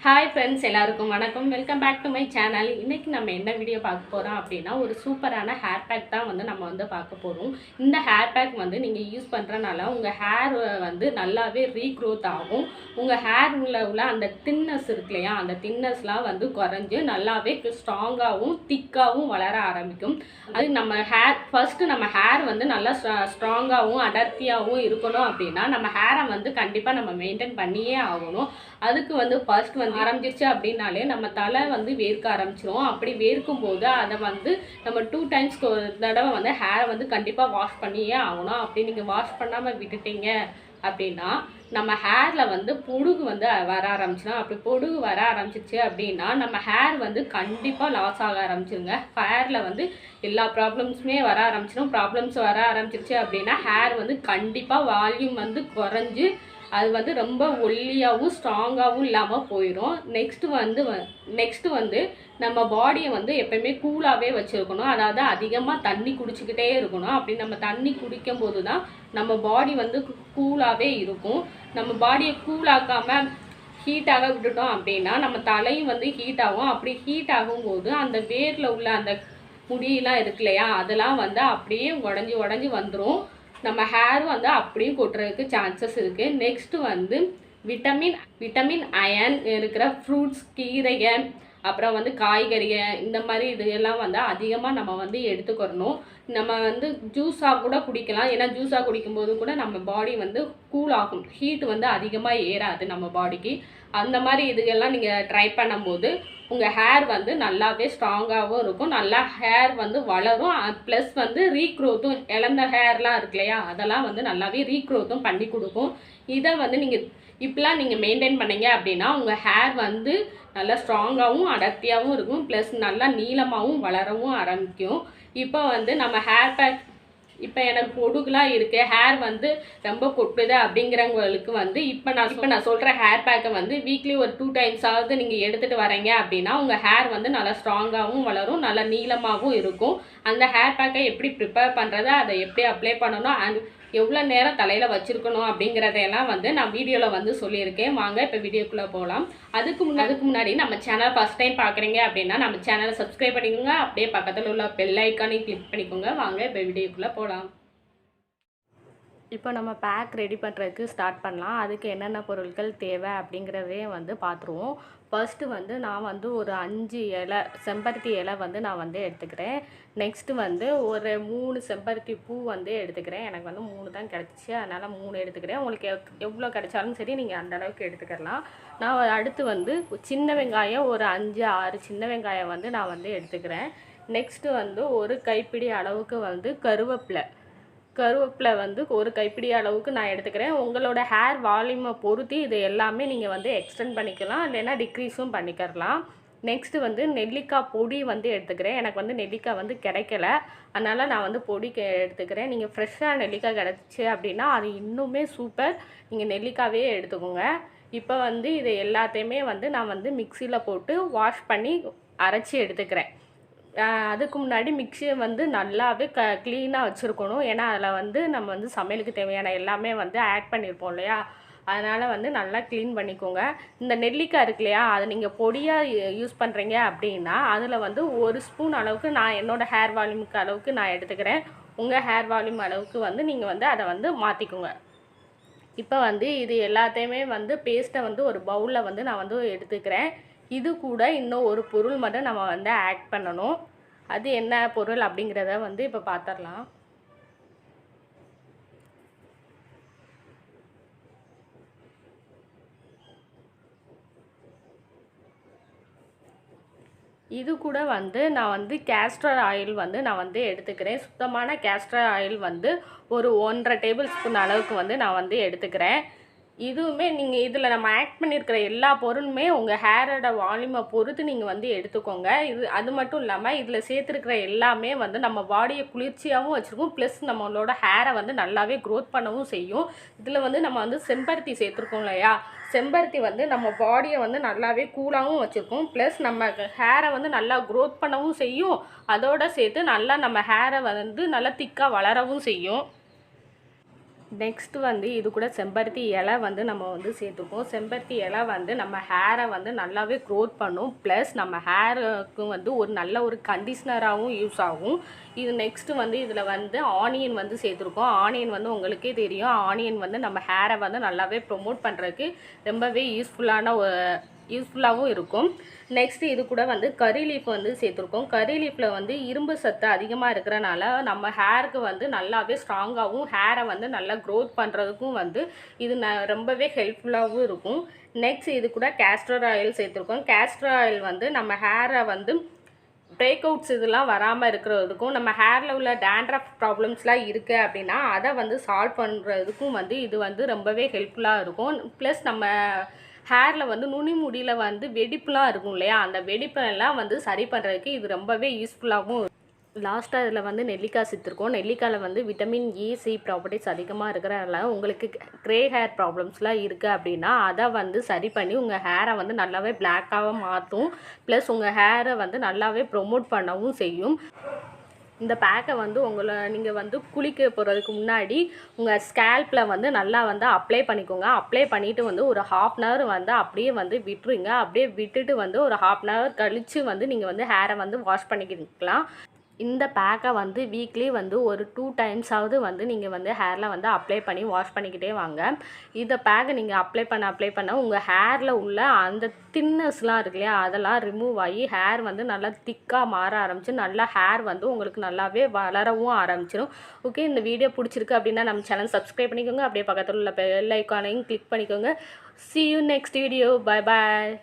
Hi friends, எல்லாருக்கும் வணக்கம். Welcome back to my channel. இன்றைக்கி நம்ம என்ன வீடியோ பார்க்க போகிறோம் அப்படின்னா, ஒரு சூப்பரான ஹேர் பேக் தான் வந்து நம்ம வந்து பார்க்க போகிறோம். இந்த ஹேர் பேக் வந்து நீங்கள் யூஸ் பண்ணுறனால உங்கள் ஹேர் வந்து நல்லாவே ரீக்ரோத் ஆகும். உங்கள் ஹேர் உள்ள அந்த தின்னஸ் இருக்கு இல்லையா, அந்த தின்னஸ்லாம் வந்து குறைஞ்சு நல்லாவே ஸ்ட்ராங்காகவும் திக்காகவும் வளர ஆரம்பிக்கும். அது நம்ம ஃபஸ்ட்டு நம்ம ஹேர் வந்து நல்லா ஸ்ட்ராங்காகவும் அடர்த்தியாகவும் இருக்கணும் அப்படின்னா நம்ம ஹேரை வந்து கண்டிப்பாக நம்ம மெயின்டைன் பண்ணியே ஆகணும். அதுக்கு வந்து ஃபர்ஸ்ட் வந்து ஆரம்பிச்சிருச்சு அப்படின்னாலே நம்ம தலை வந்து வேர்க்க ஆரம்பிச்சிரும். அப்படி வேர்க்கும் போது அதை வந்து நம்ம 2 டைம்ஸ் தடவை வந்து ஹேரை வந்து கண்டிப்பாக வாஷ் பண்ணியே ஆகணும். அப்படி நீங்கள் வாஷ் பண்ணாமல் விட்டுட்டீங்க அப்படின்னா நம்ம ஹேரில் வந்து பொடுகு வந்து வர ஆரம்பிச்சிடும். அப்படி பொடுகு வர ஆரம்பிச்சிச்சு அப்படின்னா நம்ம ஹேர் வந்து கண்டிப்பாக லாஸ் ஆக ஆரம்பிச்சிருங்க. ஹேரில் வந்து எல்லா ப்ராப்ளம்ஸுமே வர ஆரம்பிச்சிடும். ப்ராப்ளம்ஸ் வர ஆரம்பிச்சிருச்சு அப்படின்னா ஹேர் வந்து கண்டிப்பாக வால்யூம் வந்து குறைஞ்சி அது வந்து ரொம்ப ஒல்லியாகவும் ஸ்ட்ராங்காகவும் இல்லாமல் போயிடும். நெக்ஸ்ட்டு வந்து நம்ம பாடியை வந்து எப்போயுமே கூலாகவே வச்சுருக்கணும். அதாவது அதிகமாக தண்ணி குடிச்சிக்கிட்டே இருக்கணும். அப்படி நம்ம தண்ணி குடிக்கும் போது தான் நம்ம பாடி வந்து கூலாகவே இருக்கும். நம்ம பாடியை கூலாக்காமல் ஹீட்டாக விட்டுட்டோம் அப்படின்னா நம்ம தலையும் வந்து ஹீட் ஆகும். அப்படி ஹீட் ஆகும்போது அந்த வேரில் உள்ள அந்த முடியெல்லாம் இருக்கு இல்லையா, அதெல்லாம் வந்து அப்படியே உடஞ்சி வந்துடும். நம்ம ஹேர் வந்து அப்படியும் கொட்டுறதுக்கு சான்சஸ் இருக்குது. நெக்ஸ்ட்டு வந்து விட்டமின் அயன் இருக்கிற ஃப்ரூட்ஸ், கீரைகள், அப்புறம் வந்து காய்கறிகள், இந்த மாதிரி இதெல்லாம் வந்து அதிகமாக நம்ம வந்து எடுத்துக்கிறணும். நம்ம வந்து ஜூஸாக கூட குடிக்கலாம். ஏன்னா ஜூஸாக குடிக்கும்போது கூட நம்ம பாடி வந்து கூல் ஆகும். ஹீட் வந்து அதிகமாக ஏறாது நம்ம பாடிக்கு. அந்த மாதிரி இதுகெல்லாம் நீங்கள் ட்ரை பண்ணும்போது உங்கள் ஹேர் வந்து நல்லாவே ஸ்ட்ராங்காகவும் இருக்கும். நல்லா ஹேர் வந்து வளரும். ப்ளஸ் வந்து ரீக்ரோத்தும், இழந்த ஹேர்லாம் இருக்கு இல்லையா, அதெல்லாம் வந்து நல்லாவே ரீக்ரோத்தும் பண்ணி கொடுக்கும். இதை வந்து இப்பெல்லாம் நீங்கள் மெயின்டைன் பண்ணீங்க அப்படின்னா உங்கள் ஹேர் வந்து நல்லா ஸ்ட்ராங்காகவும் அடர்த்தியாகவும் இருக்கும். ப்ளஸ் நல்லா நீளமாகவும் வளரவும் ஆரம்பிக்கும். இப்போ வந்து நம்ம ஹேர் பேக், இப்போ எனக்கு பொடுகுலாம் இருக்குது, ஹேர் வந்து ரொம்ப கொட்டுது அப்படிங்கிறவங்களுக்கு வந்து இப்போ நான் சொல்கிற ஹேர் பேக்கை வந்து வீக்லி ஒரு 2 டைம்ஸாவது நீங்கள் எடுத்துகிட்டு வரீங்க அப்படின்னா உங்கள் ஹேர் வந்து நல்லா ஸ்ட்ராங்காகவும் வளரும், நல்லா நீளமாகவும் இருக்கும். அந்த ஹேர் பேக்கை எப்படி ப்ரிப்பேர் பண்ணுறது, அதை எப்படி அப்ளை பண்ணணும், அண்ட் எவ்வளோ நேரம் தலையில் வச்சுருக்கணும் அப்படிங்கிறதையெல்லாம் வந்து நான் வீடியோவில் வந்து சொல்லியிருக்கேன். வாங்க இப்போ வீடியோக்குள்ளே போகலாம். அதுக்கு முன்னாடி நம்ம சேனல் ஃபஸ்ட் டைம் பார்க்குறீங்க அப்படின்னா நம்ம சேனலை சப்ஸ்கிரைப் பண்ணிக்கோங்க. அப்படியே பக்கத்தில் உள்ள பெல் ஐக்கானையும் கிளிக் பண்ணிக்கோங்க. வாங்க இப்போ வீடியோக்குள்ளே போகலாம். இப்போ நம்ம பேக் ரெடி பண்ணுறதுக்கு ஸ்டார்ட் பண்ணலாம். அதுக்கு என்னென்ன பொருட்கள் தேவை அப்படிங்கிறதே வந்து பார்த்துருவோம். ஃபர்ஸ்ட்டு வந்து நான் வந்து ஒரு 5 இலை செம்பருத்தி இலை வந்து நான் வந்து எடுத்துக்கிறேன். நெக்ஸ்ட்டு வந்து ஒரு 3 செம்பருத்தி பூ வந்து எடுத்துக்கிறேன். எனக்கு வந்து 3 தான் கிடச்சிச்சு, அதனால் 3 எடுத்துக்கிறேன். உங்களுக்கு எவ்வளோ கிடைச்சாலும் சரி நீங்கள் அந்த அளவுக்கு எடுத்துக்கலாம். நான் அடுத்து வந்து சின்ன வெங்காயம் ஒரு 5-6 சின்ன வெங்காயம் வந்து நான் வந்து எடுத்துக்கிறேன். நெக்ஸ்ட்டு வந்து ஒரு கைப்பிடி அளவுக்கு வந்து கருவேப்பிலை வந்து ஒரு கைப்பிடி அளவுக்கு நான் எடுத்துக்கிறேன். உங்களோட ஹேர் வால்யூமை பொறுத்து இது எல்லாமே நீங்கள் வந்து எக்ஸ்டெண்ட் பண்ணிக்கலாம், இல்லைன்னா டிக்ரீஸும் பண்ணிக்கலாம். நெக்ஸ்ட்டு வந்து நெல்லிக்காய் பொடி வந்து எடுத்துக்கிறேன். எனக்கு வந்து நெல்லிக்காய் வந்து கிடைக்கல, அதனால் நான் வந்து பொடி எடுத்துக்கிறேன். நீங்கள் ஃப்ரெஷ்ஷாக நெல்லிக்காய் கிடச்சி அப்படின்னா அது இன்னுமே சூப்பர். நீங்கள் நெல்லிக்காவே எடுத்துக்கோங்க. இப்போ வந்து இது எல்லாத்தையுமே வந்து நான் வந்து மிக்சியில் போட்டு வாஷ் பண்ணி அரைச்சி எடுத்துக்கிறேன். அதுக்கு முன்னாடி மிக்சியை வந்து நல்லாவே க்ளீனாக வச்சுருக்கணும். ஏன்னா அதில் வந்து நம்ம வந்து சமையலுக்கு தேவையான எல்லாமே வந்து ஆட் பண்ணியிருப்போம் இல்லையா, அதனால் வந்து நல்லா க்ளீன் பண்ணிக்கோங்க. இந்த நெல்லிக்காய் இருக்கு இல்லையா, அதை நீங்கள் பொடியாக யூஸ் பண்ணுறீங்க அப்படின்னா அதில் வந்து 1 ஸ்பூன் அளவுக்கு நான் என்னோடய ஹேர் வால்யூமுக்கு அளவுக்கு நான் எடுத்துக்கிறேன். உங்கள் ஹேர் வால்யூம் அளவுக்கு வந்து நீங்கள் வந்து அதை வந்து மாற்றிக்கோங்க. இப்போ வந்து இது எல்லாத்தையுமே வந்து பேஸ்ட்டை வந்து ஒரு பவுலில் வந்து நான் வந்து எடுத்துக்கிறேன். இது கூட இன்னும் ஒரு பொருள் மட்டும் நம்ம வந்து ஆட் பண்ணணும். அது என்ன பொருள் அப்படிங்கிறத வந்து இப்போ பார்த்துடலாம். இது கூட வந்து நான் வந்து கேஸ்டர் ஆயில் வந்து நான் வந்து எடுத்துக்கிறேன். சுத்தமான கேஸ்டர் ஆயில் வந்து ஒரு 1.5 டேபிள் ஸ்பூன் அளவுக்கு வந்து நான் வந்து எடுத்துக்கிறேன். இதுவுமே நீங்கள் இதில் நம்ம ஆட் பண்ணியிருக்கிற எல்லா பொருளுமே உங்கள் ஹேரோட வால்யூமை பொறுத்து நீங்கள் வந்து எடுத்துக்கோங்க. அது மட்டும் இல்லாமல் இதில் சேர்த்துருக்கிற எல்லாமே வந்து நம்ம பாடியை குளிர்ச்சியாகவும் வச்சுருக்கும், ப்ளஸ் நம்மளோட ஹேரை வந்து நல்லாவே க்ரோத் பண்ணவும் செய்யும். இதில் வந்து நம்ம வந்து செம்பருத்தி சேர்த்துருக்கோம் இல்லையா, செம்பருத்தி வந்து நம்ம பாடியை வந்து நல்லாவே கூலாகவும் வச்சுருக்கும், ப்ளஸ் நம்ம ஹேரை வந்து நல்லா க்ரோத் பண்ணவும் செய்யும். அதோடு சேர்த்து நல்லா நம்ம ஹேரை வந்து நல்லா திக்காக வளரவும் செய்யும். நெக்ஸ்ட்டு வந்து இது கூட செம்பருத்தி இலை வந்து நம்ம வந்து சேர்த்துப்போம். செம்பருத்தி இலை வந்து நம்ம ஹேரை வந்து நல்லாவே க்ரோத் பண்ணும். ப்ளஸ் நம்ம ஹேருக்கு வந்து ஒரு நல்ல ஒரு கண்டிஷ்னராகவும் யூஸ் ஆகும். இது நெக்ஸ்ட்டு வந்து இதில் வந்து ஆனியன் வந்து சேர்த்துருக்கோம். ஆனியன் வந்து உங்களுக்கே தெரியும், ஆனியன் வந்து நம்ம ஹேரை வந்து நல்லாவே ப்ரொமோட் பண்ணுறதுக்கு ரொம்பவே யூஸ்ஃபுல்லாகவும் இருக்கும். நெக்ஸ்ட்டு இது கூட வந்து கறி லீஃப் வந்து சேர்த்துருக்கோம். கறி லீஃபில் வந்து இரும்பு சத்து அதிகமாக இருக்கிறனால நம்ம ஹேருக்கு வந்து நல்லாவே ஸ்ட்ராங்காகவும் ஹேரை வந்து நல்லா க்ரோத் பண்ணுறதுக்கும் வந்து இது ரொம்பவே ஹெல்ப்ஃபுல்லாகவும் இருக்கும். நெக்ஸ்ட் இது கூட கேஸ்டர் ஆயில் சேர்த்துருக்கோம். கேஸ்டர் ஆயில் வந்து நம்ம ஹேரை வந்து பிரேக் அவுட்ஸ் இதெல்லாம் வராமல் இருக்கிறதுக்கும், நம்ம ஹேரில் உள்ள டேண்ட்ரஃப் ப்ராப்ளம்ஸ்லாம் இருக்குது அப்படின்னா அதை வந்து சால்வ் பண்ணுறதுக்கும் வந்து இது வந்து ரொம்பவே ஹெல்ப்ஃபுல்லாக இருக்கும். ப்ளஸ் நம்ம ஹேரில் வந்து நுனி முடியில் வந்து வெடிப்புலாம் இருக்கும் இல்லையா, அந்த வெடிப்பெல்லாம் வந்து சரி பண்ணுறதுக்கு இது ரொம்பவே யூஸ்ஃபுல்லாகவும். லாஸ்ட்டாக இதில் வந்து நெல்லிக்காய் சேர்த்துருக்கோம். நெல்லிக்காயில் வந்து விட்டமின் ஏ சி ப்ராப்பர்ட்டிஸ் அதிகமாக இருக்கிறனால உங்களுக்கு க்ரே ஹேர் ப்ராப்ளம்ஸ்லாம் இருக்குது அப்படின்னா அதை வந்து சரி பண்ணி உங்கள் ஹேரை வந்து நல்லாவே பிளாக்காக மாற்றும். ப்ளஸ் உங்கள் ஹேரை வந்து நல்லாவே ப்ரொமோட் பண்ணவும் செய்யும். இந்த பேக்கை வந்து நீங்கள் வந்து குளிக்க போகிறதுக்கு முன்னாடி உங்கள் ஸ்கேல்பில் வந்து நல்லா வந்து அப்ளை பண்ணிக்கோங்க. அப்ளை பண்ணிவிட்டு வந்து ஒரு 1/2 hour வந்து அப்படியே வந்து விட்டுருங்க. அப்படியே விட்டுட்டு வந்து ஒரு 1/2 hour கழித்து வந்து நீங்கள் வந்து ஹேரை வந்து வாஷ் பண்ணிக்கலாம். இந்த பேக்கை வந்து வீக்லி வந்து ஒரு 2 times வந்து நீங்கள் வந்து ஹேரில் வந்து அப்ளை பண்ணி வாஷ் பண்ணிக்கிட்டே வாங்க. இந்த பேக்கை நீங்கள் அப்ளை பண்ண உங்கள் ஹேரில் உள்ள அந்த தின்னஸ்லாம் இருக்கு இல்லையா, அதெல்லாம் ரிமூவ் ஆகி ஹேர் வந்து நல்லா திக்காக மாற ஆரம்பிச்சு நல்லா ஹேர் வந்து உங்களுக்கு நல்லாவே வளரவும் ஆரம்பிச்சிடும். ஓகே, இந்த வீடியோ பிடிச்சிருக்கு அப்படின்னா நம்ம சேனல் சப்ஸ்கிரைப் பண்ணிக்கோங்க. அப்படியே பக்கத்தில் உள்ள பெல் ஐக்கானையும் கிளிக் பண்ணிக்கோங்க. See you next video. Bye bye.